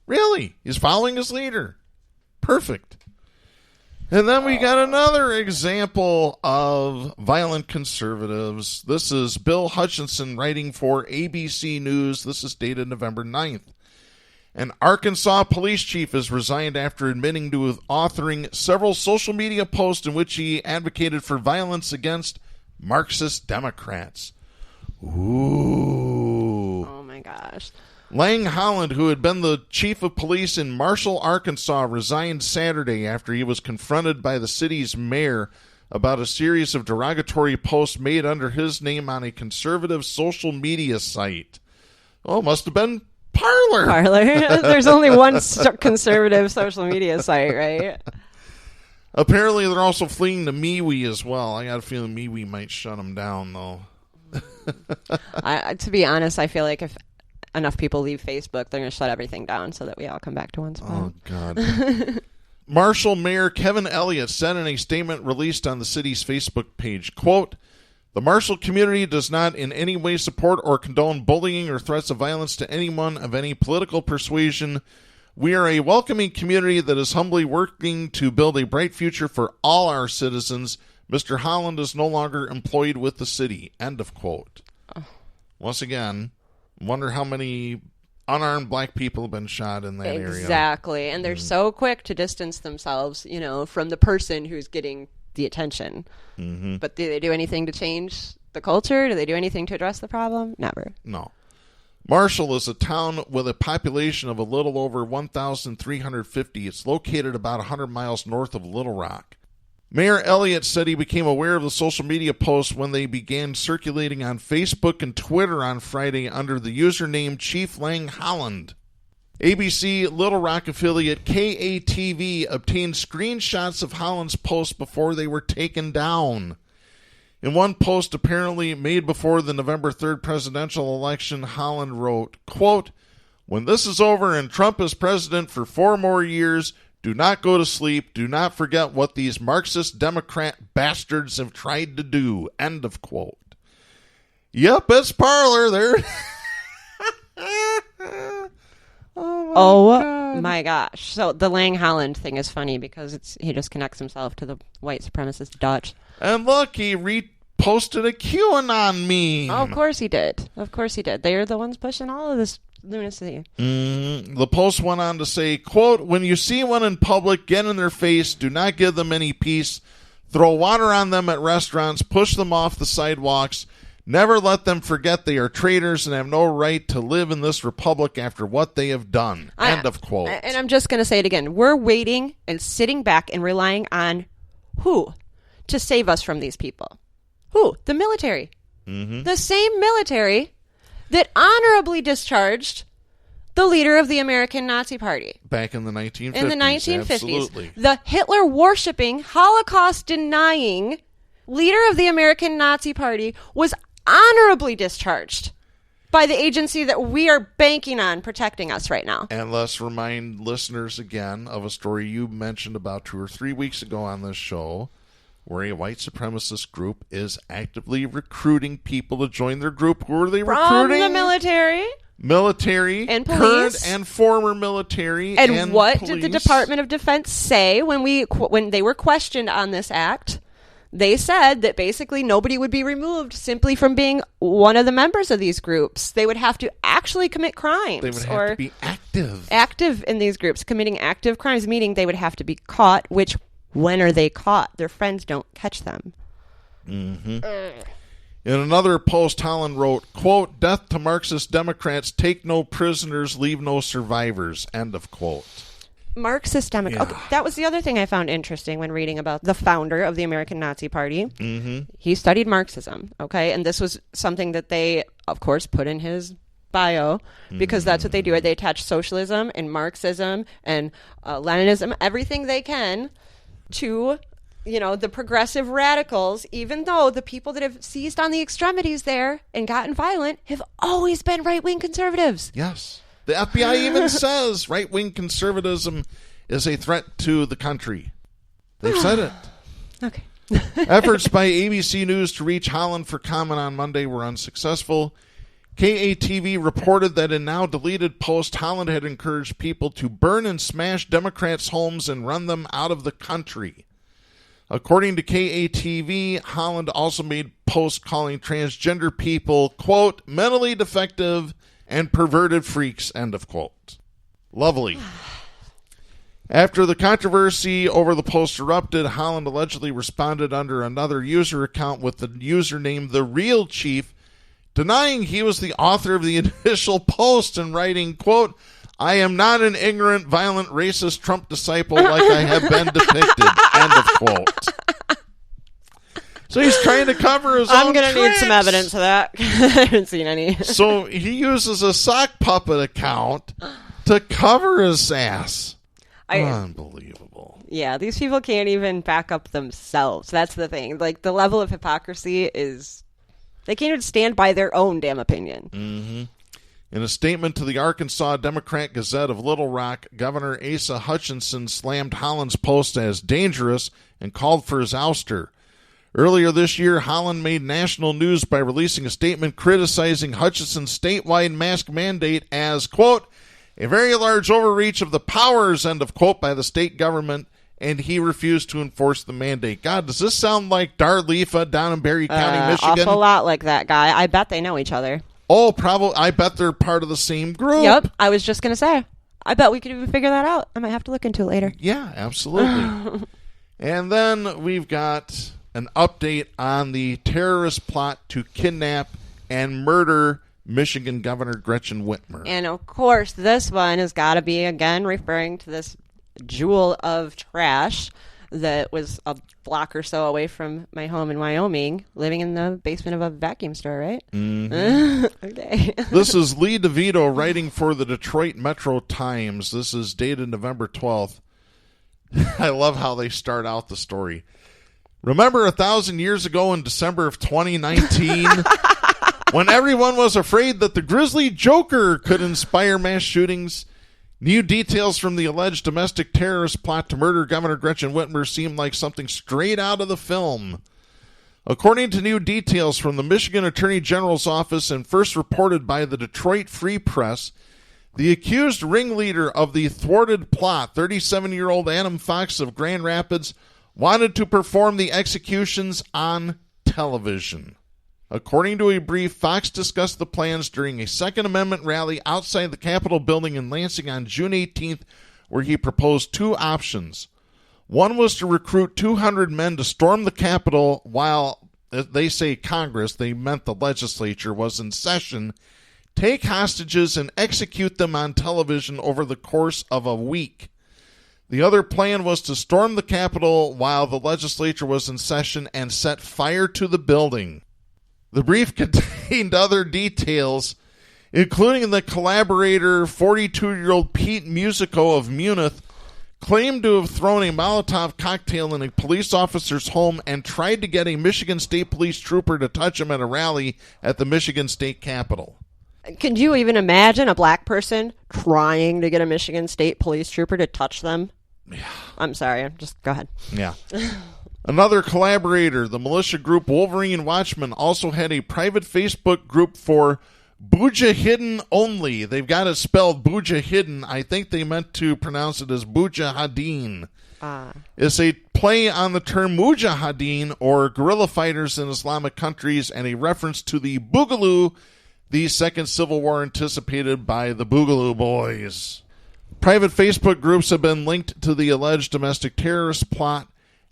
Really? He's following his leader. Perfect. And then we got another example of violent conservatives. This is Bill Hutchinson writing for ABC News. This is dated November 9th. An Arkansas police chief has resigned after admitting to authoring several social media posts in which he advocated for violence against Marxist Democrats. Ooh. Oh, my gosh. Lang Holland, who had been the chief of police in Marshall, Arkansas, resigned Saturday after he was confronted by the city's mayor about a series of derogatory posts made under his name on a conservative social media site. Oh, must have been Parler. There's only one conservative social media site, right? Apparently, they're also fleeing to MeWe as well. I got a feeling MeWe might shut them down, though. To be honest, I feel like if enough people leave Facebook, they're going to shut everything down so that we all come back to one spot. Oh, God. Marshall Mayor Kevin Elliott said in a statement released on the city's Facebook page, quote, "The Marshall community does not in any way support or condone bullying or threats of violence to anyone of any political persuasion. We are a welcoming community that is humbly working to build a bright future for all our citizens. Mr. Holland is no longer employed with the city. End of quote. Oh. Once again, wonder how many unarmed black people have been shot in that area. Exactly. And they're so quick to distance themselves, from the person who's getting the attention. Mm-hmm. But do they do anything to change the culture? Do they do anything to address the problem? Never. No. Marshall is a town with a population of a little over 1,350. It's located about 100 miles north of Little Rock. Mayor Elliott said he became aware of the social media posts when they began circulating on Facebook and Twitter on Friday under the username Chief Lang Holland. ABC Little Rock affiliate KATV obtained screenshots of Holland's posts before they were taken down. In one post apparently made before the November 3rd presidential election, Holland wrote, quote, "When this is over and Trump is president for 4 more years, do not go to sleep. Do not forget what these Marxist Democrat bastards have tried to do." End of quote. Yep, it's Parler there. Oh my gosh. So the Lang Holland thing is funny because he just connects himself to the white supremacist Dutch. And look, he reposted a QAnon meme. Oh, of course he did. Of course he did. They are the ones pushing all of this lunacy. The post went on to say, quote, "When you see one in public, get in their face. Do not give them any peace. Throw water on them at restaurants. Push them off the sidewalks. Never let them forget they are traitors and have no right to live in this republic after what they have done." End of quote. And I'm just going to say it again. We're waiting and sitting back and relying on who to save us from these people? Who? The military. Mm-hmm. The same military that honorably discharged the leader of the American Nazi Party. Back in the 1950s. In the 1950s. Absolutely. The Hitler-worshipping, Holocaust-denying leader of the American Nazi Party was honorably discharged by the agency that we are banking on protecting us right now. And let's remind listeners again of a story you mentioned about 2 or 3 weeks ago on this show, where a white supremacist group is actively recruiting people to join their group. Who are they recruiting? From the military. Military. And police. Current and former military. And what police. did the Department of Defense say when they were questioned on this act? They said that basically nobody would be removed simply from being one of the members of these groups. They would have to actually commit crimes. They would have to be active. Active in these groups, committing active crimes, meaning they would have to be caught, which, when are they caught? Their friends don't catch them. Mm-hmm. In another post, Holland wrote, quote, "Death to Marxist Democrats, take no prisoners, leave no survivors." End of quote. Marxist Democrats. Yeah. Okay, that was the other thing I found interesting when reading about the founder of the American Nazi Party. Mm-hmm. He studied Marxism, okay? And this was something that they, of course, put in his bio because that's what they do. They attach socialism and Marxism and Leninism, everything they can to, the progressive radicals, even though the people that have seized on the extremities there and gotten violent have always been right-wing conservatives. Yes. The FBI even says right-wing conservatism is a threat to the country. They've said it. Okay. Efforts by ABC News to reach Holland for comment on Monday were unsuccessful. KATV reported that in now deleted post, Holland had encouraged people to burn and smash Democrats' homes and run them out of the country. According to KATV, Holland also made posts calling transgender people, quote, "mentally defective and perverted freaks," end of quote. Lovely. After the controversy over the post erupted, Holland allegedly responded under another user account with the username The Real Chief, denying he was the author of the initial post and writing, quote, "I am not an ignorant, violent, racist Trump disciple like I have been depicted," end of quote. So he's trying to cover his own I'm going to need some evidence of that. I haven't seen any. So he uses a sock puppet account to cover his ass. Unbelievable. Yeah, these people can't even back up themselves. That's the thing. Like, the level of hypocrisy is... They can't even stand by their own damn opinion. Mm-hmm. In a statement to the Arkansas Democrat Gazette of Little Rock, Governor Asa Hutchinson slammed Holland's post as dangerous and called for his ouster. Earlier this year, Holland made national news by releasing a statement criticizing Hutchinson's statewide mask mandate as, quote, a very large overreach of the powers, end of quote, by the state government, and he refused to enforce the mandate. God, does this sound like Darlifa down in Berry County, Michigan? Awful lot like that guy. I bet they know each other. Oh, probably. I bet they're part of the same group. Yep, I was just going to say. I bet we could even figure that out. I might have to look into it later. Yeah, absolutely. And then we've got an update on the terrorist plot to kidnap and murder Michigan Governor Gretchen Whitmer. And, of course, this one has got to be, again, referring to this jewel of trash that was a block or so away from my home in Wyoming, living in the basement of a vacuum store, right? Mm-hmm. Okay. This is Lee DeVito writing for the Detroit Metro Times. This is dated November 12th. I love how they start out the story. Remember 1,000 years ago in December of 2019 when everyone was afraid that the Grizzly Joker could inspire mass shootings? New details from the alleged domestic terrorist plot to murder Governor Gretchen Whitmer seem like something straight out of the film. According to new details from the Michigan Attorney General's office and first reported by the Detroit Free Press, the accused ringleader of the thwarted plot, 37-year-old Adam Fox of Grand Rapids, wanted to perform the executions on television. According to a brief, Fox discussed the plans during a Second Amendment rally outside the Capitol building in Lansing on June 18th, where he proposed two options. One was to recruit 200 men to storm the Capitol while, they say Congress, they meant the legislature, was in session, take hostages and execute them on television over the course of a week. The other plan was to storm the Capitol while the legislature was in session and set fire to the building. The brief contained other details, including the collaborator, 42-year-old Pete Musico of Munich, claimed to have thrown a Molotov cocktail in a police officer's home and tried to get a Michigan State Police trooper to touch him at a rally at the Michigan State Capitol. Could you even imagine a black person trying to get a Michigan State Police trooper to touch them? Yeah. I'm sorry. Just go ahead. Yeah. Another collaborator, the militia group Wolverine Watchmen, also had a private Facebook group for Mujahideen only. They've got it spelled Mujahideen. I think they meant to pronounce it as Mujahideen. It's a play on the term Mujahideen, or guerrilla fighters in Islamic countries, and a reference to the Boogaloo, the second civil war anticipated by the Boogaloo Boys. Private Facebook groups have been linked to the alleged domestic terrorist plot.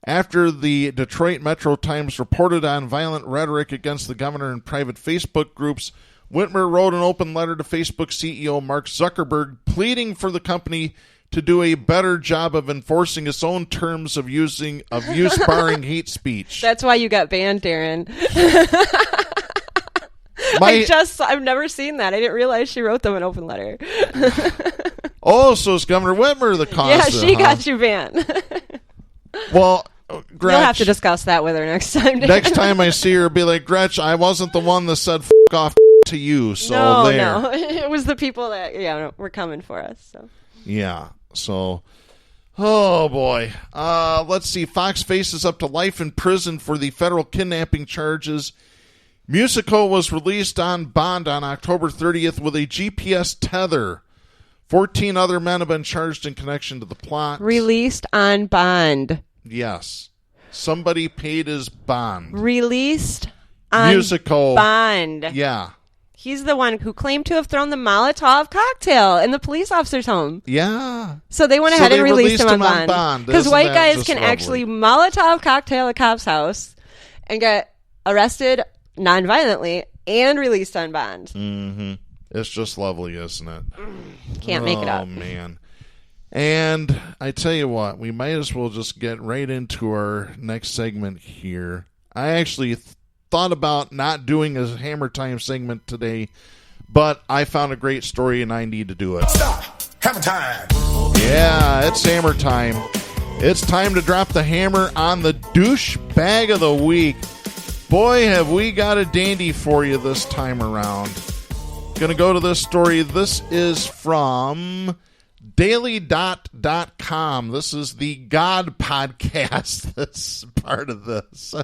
After the Detroit Metro Times reported on violent rhetoric against the governor in private Facebook groups, Whitmer wrote an open letter to Facebook CEO Mark Zuckerberg pleading for the company to do a better job of enforcing its own terms of use barring hate speech. That's why you got banned, Darren. I've never seen that. I didn't realize she wrote them an open letter. Oh, so it's Governor Whitmer the cause. Yeah, she got you banned. Well, Gretch, you'll have to discuss that with her next time. Next time I see her, be like, Gretch, I wasn't the one that said "f*** off" to you. So no, it was the people that were coming for us. So yeah, so oh boy, let's see. Fox faces up to life in prison for the federal kidnapping charges. Musico was released on bond on October 30th with a GPS tether. 14 other men have been charged in connection to the plot. Released on bond. Yes. Somebody paid his bond. Released on Musico. Bond. Yeah. He's the one who claimed to have thrown the Molotov cocktail in the police officer's home. Yeah. So they went ahead and released him on bond. Because Isn't white guys can lovely? actually Molotov cocktail a cop's house and get arrested non-violently and released on bond. Mm-hmm. It's just lovely, isn't it? Can't make it up. Oh, man. And I tell you what, we might as well just get right into our next segment here. I actually thought about not doing a Hammer Time segment today, but I found a great story and I need to do it. Stop! Hammer Time! Yeah, it's Hammer Time. It's time to drop the hammer on the douche bag of the week. Boy, have we got a dandy for you this time around. Going to go to this story. This is from dailydot.com. This is the God podcast that's part of this.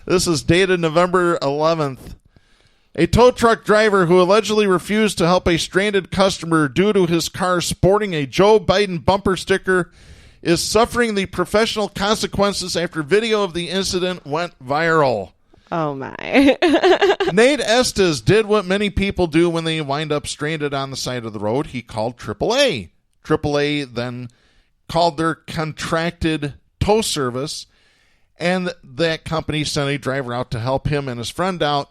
This is dated November 11th. A tow truck driver who allegedly refused to help a stranded customer due to his car sporting a Joe Biden bumper sticker is suffering the professional consequences after video of the incident went viral. Oh, my. Nate Estes did what many people do when they wind up stranded on the side of the road. He called AAA. AAA then called their contracted tow service, and that company sent a driver out to help him and his friend out.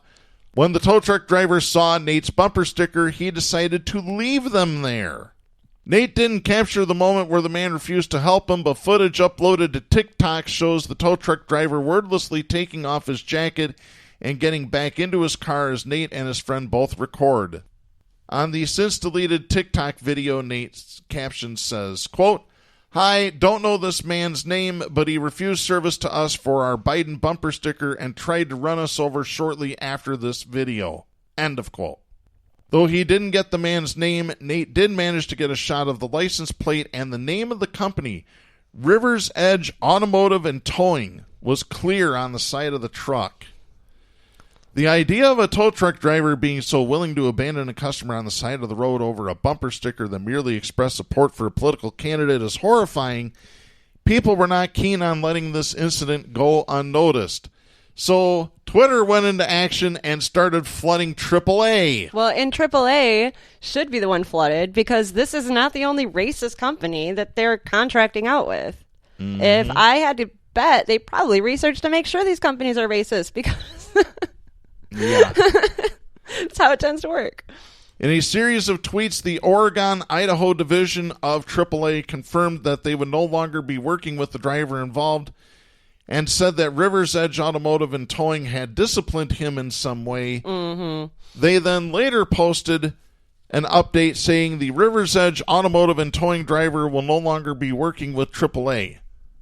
When the tow truck driver saw Nate's bumper sticker, he decided to leave them there. Nate didn't capture the moment where the man refused to help him, but footage uploaded to TikTok shows the tow truck driver wordlessly taking off his jacket and getting back into his car as Nate and his friend both record. On the since-deleted TikTok video, Nate's caption says, quote, "Hi, don't know this man's name, but he refused service to us for our Biden bumper sticker and tried to run us over shortly after this video." End of quote. Though he didn't get the man's name, Nate did manage to get a shot of the license plate, and the name of the company, Rivers Edge Automotive and Towing, was clear on the side of the truck. The idea of a tow truck driver being so willing to abandon a customer on the side of the road over a bumper sticker that merely expressed support for a political candidate is horrifying. People were not keen on letting this incident go unnoticed. So Twitter went into action and started flooding AAA. Well, and AAA should be the one flooded because this is not the only racist company that they're contracting out with. Mm-hmm. If I had to bet, they probably researched to make sure these companies are racist because yeah, that's how it tends to work. In a series of tweets, the Oregon-Idaho division of AAA confirmed that they would no longer be working with the driver involved and said that Rivers Edge Automotive and Towing had disciplined him in some way. Mm-hmm. They then later posted an update saying the Rivers Edge Automotive and Towing driver will no longer be working with AAA.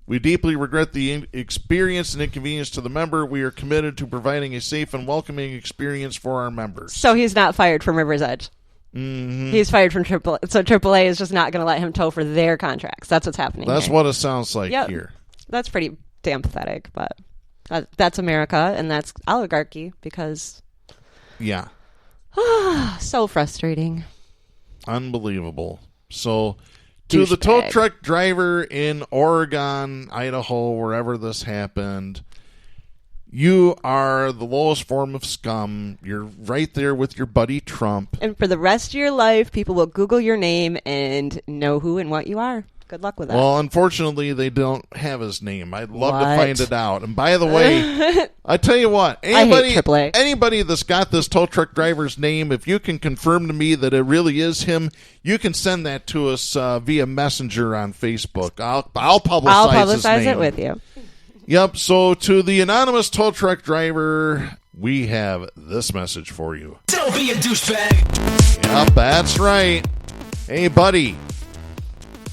We deeply regret the experience and inconvenience to the member. We are committed to providing a safe and welcoming experience for our members. So he's not fired from Rivers Edge. Mm-hmm. He's fired from AAA. So AAA is just not going to let him tow for their contracts. That's what's happening. That's here. what it sounds like here. That's pretty damn pathetic, but that's America and that's oligarchy because yeah, so frustrating, unbelievable. So to the tow truck driver in Oregon, Idaho, wherever this happened, you are the lowest form of scum. You're right there with your buddy Trump, and for the rest of your life people will Google your name and know who and what you are. Good luck with that. Well, unfortunately, they don't have his name. I'd love to find it out. And by the way, I tell you what, anybody that's got this tow truck driver's name, if you can confirm to me that it really is him, you can send that to us via Messenger on Facebook. I'll publicize his name. It with you. Yep. So to the anonymous tow truck driver, we have this message for you. Don't be a douchebag. Yep, that's right. Hey, buddy.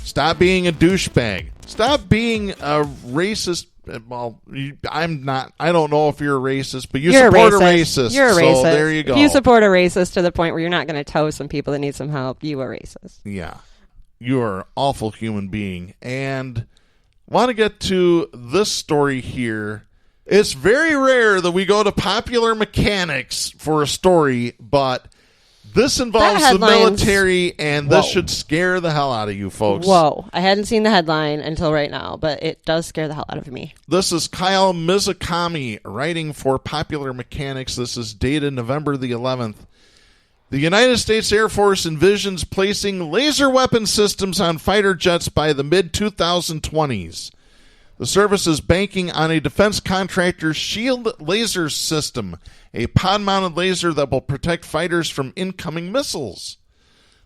Stop being a douchebag. Stop being a racist. Well, I'm not. I don't know if you're a racist, but you support a racist. You're a racist. So there you go. If you support a racist to the point where you're not going to tow some people that need some help, you are racist. Yeah. You are an awful human being. And I want to get to this story here. It's very rare that we go to Popular Mechanics for a story, but this involves the military, and this should scare the hell out of you folks. Whoa. I hadn't seen the headline until right now, but it does scare the hell out of me. This is Kyle Mizukami writing for Popular Mechanics. This is dated November the 11th. The United States Air Force envisions placing laser weapon systems on fighter jets by the mid-2020s. The service is banking on a defense contractor's Shield laser system, a pod-mounted laser that will protect fighters from incoming missiles.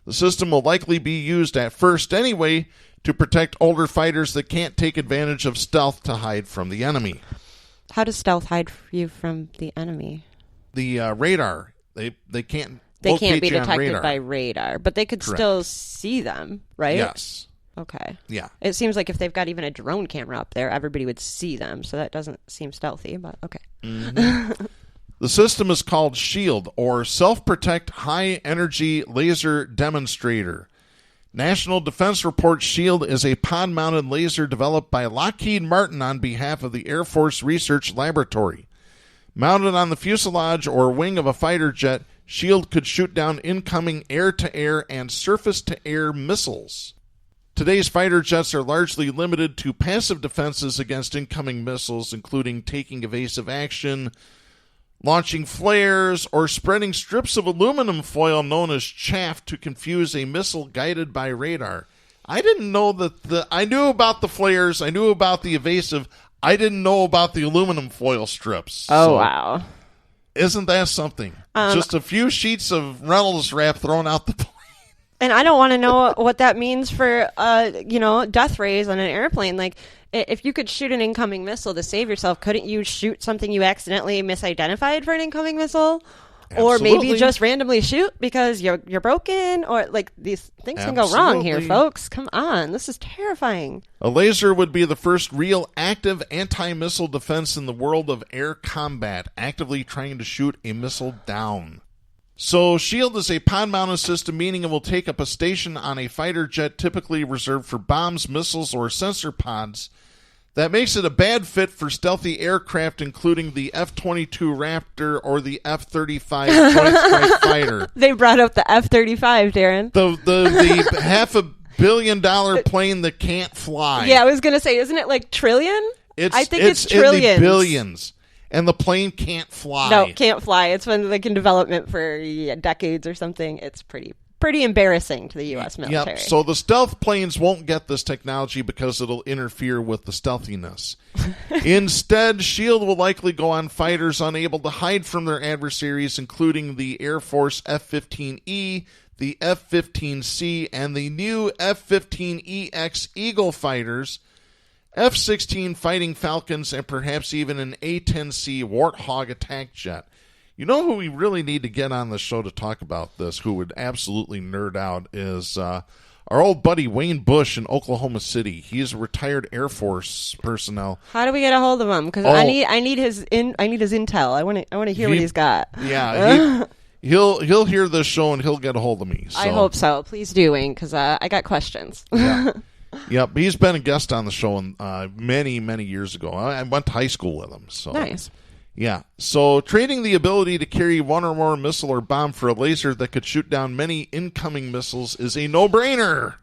The system will likely be used at first anyway to protect older fighters that can't take advantage of stealth to hide from the enemy. How does stealth hide you from the enemy? The radar. They can't. They can't be detected by radar, but they could still see them, right? Yes. Okay. Yeah. It seems like if they've got even a drone camera up there, everybody would see them, so that doesn't seem stealthy, but okay. Mm-hmm. The system is called SHIELD, or Self-Protect High Energy Laser Demonstrator. National Defense reports SHIELD is a pod-mounted laser developed by Lockheed Martin on behalf of the Air Force Research Laboratory. Mounted on the fuselage or wing of a fighter jet, SHIELD could shoot down incoming air-to-air and surface-to-air missiles. Today's fighter jets are largely limited to passive defenses against incoming missiles, including taking evasive action, launching flares, or spreading strips of aluminum foil known as chaff to confuse a missile guided by radar. I didn't know that I knew about the flares, I knew about the evasive, I didn't know about the aluminum foil strips. Oh, wow. Isn't that something? Just a few sheets of Reynolds wrap thrown out the plane. And I don't want to know what that means for, death rays on an airplane. Like, if you could shoot an incoming missile to save yourself, couldn't you shoot something you accidentally misidentified for an incoming missile? Absolutely. Or maybe just randomly shoot because you're broken? Or, like, these things can go wrong here, folks. Come on. This is terrifying. A laser would be the first real active anti-missile defense in the world of air combat, actively trying to shoot a missile down. So, SHIELD is a pod-mounted system, meaning it will take up a station on a fighter jet typically reserved for bombs, missiles, or sensor pods. That makes it a bad fit for stealthy aircraft, including the F-22 Raptor or the F-35 Joint Strike Fighter. They brought up the F-35, Darren. The $500 million plane that can't fly. Yeah, I was going to say, isn't it like trillion? I think it's trillions. In the billions. And the plane can't fly. No, can't fly. It's been like in development for decades or something. It's pretty embarrassing to the U.S. military. Yep. So the stealth planes won't get this technology because it'll interfere with the stealthiness. Instead, SHIELD will likely go on fighters unable to hide from their adversaries, including the Air Force F-15E, the F-15C, and the new F-15EX Eagle fighters, F-16 Fighting Falcons, and perhaps even an A-10C Warthog attack jet. You know who we really need to get on the show to talk about this, who would absolutely nerd out, is our old buddy Wayne Bush in Oklahoma City. He's a retired Air Force personnel. How do we get a hold of him? Because I need his intel. I want to hear what he's got. Yeah, he'll hear this show and he'll get a hold of me. So. I hope so. Please do, Wayne, because I got questions. Yeah. Yep, he's been a guest on the show many, many years ago. I went to high school with him. So. Nice. Yeah, so trading the ability to carry one or more missile or bomb for a laser that could shoot down many incoming missiles is a no-brainer.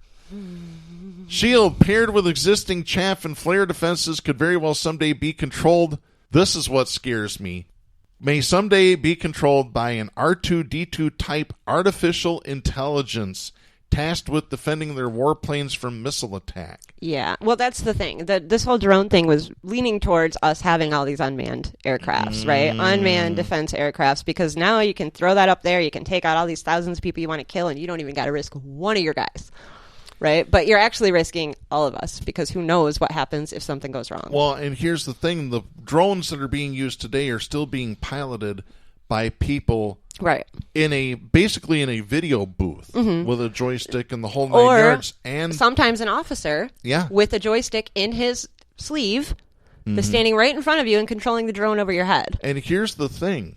SHIELD, paired with existing chaff and flare defenses, could very well someday be controlled. This is what scares me. May someday be controlled by an R2-D2 type artificial intelligence tasked with defending their warplanes from missile attack. Yeah, well, that's the thing. This whole drone thing was leaning towards us having all these unmanned aircrafts, right? Unmanned defense aircrafts, because now you can throw that up there, you can take out all these thousands of people you want to kill, and you don't even got to risk one of your guys, right? But you're actually risking all of us, because who knows what happens if something goes wrong. Well, and here's the thing. The drones that are being used today are still being piloted by people, right, basically in a video booth with a joystick and the whole 9 yards, and sometimes an officer, with a joystick in his sleeve, that's standing right in front of you and controlling the drone over your head. And here's the thing: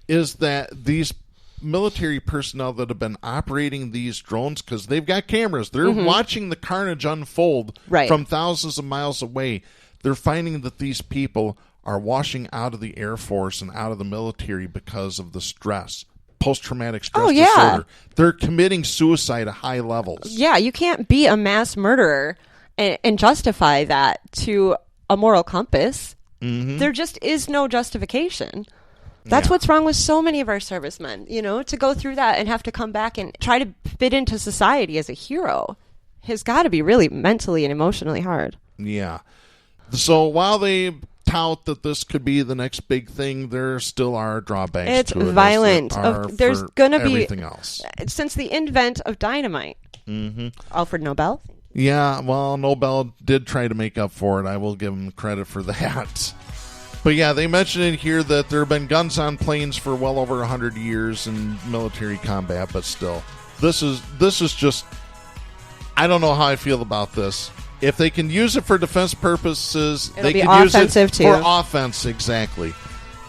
is that these military personnel that have been operating these drones, because they've got cameras, they're watching the carnage unfold from thousands of miles away. They're finding that these people are washing out of the Air Force and out of the military because of the stress, post-traumatic stress disorder. They're committing suicide at high levels. Yeah, you can't be a mass murderer and justify that to a moral compass. There just is no justification. That's what's wrong with so many of our servicemen, to go through that and have to come back and try to fit into society as a hero has got to be really mentally and emotionally hard. Yeah. So while they tout that this could be the next big thing, there still are drawbacks it's to it. It's violent. There's going to be everything else. Since the invent of dynamite. Alfred Nobel? Yeah, well, Nobel did try to make up for it. I will give him credit for that. But yeah, they mentioned in here that there have been guns on planes for well over 100 years in military combat, but still. This is just, I don't know how I feel about this. If they can use it for defense purposes, they can use it for offense. Exactly.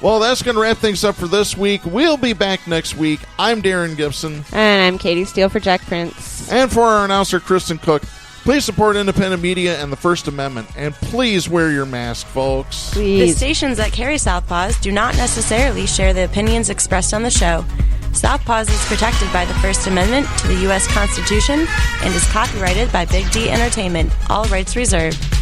Well, that's going to wrap things up for this week. We'll be back next week. I'm Darren Gibson. And I'm Katy Steele for Jack Prince. And for our announcer, Kristen Cook. Please support independent media and the First Amendment, and please wear your mask, folks. The Please. stations that carry Southpaws do not necessarily share the opinions expressed on the show. Southpaws is protected by the First Amendment to the U.S. Constitution and is copyrighted by Big D Entertainment. All rights reserved.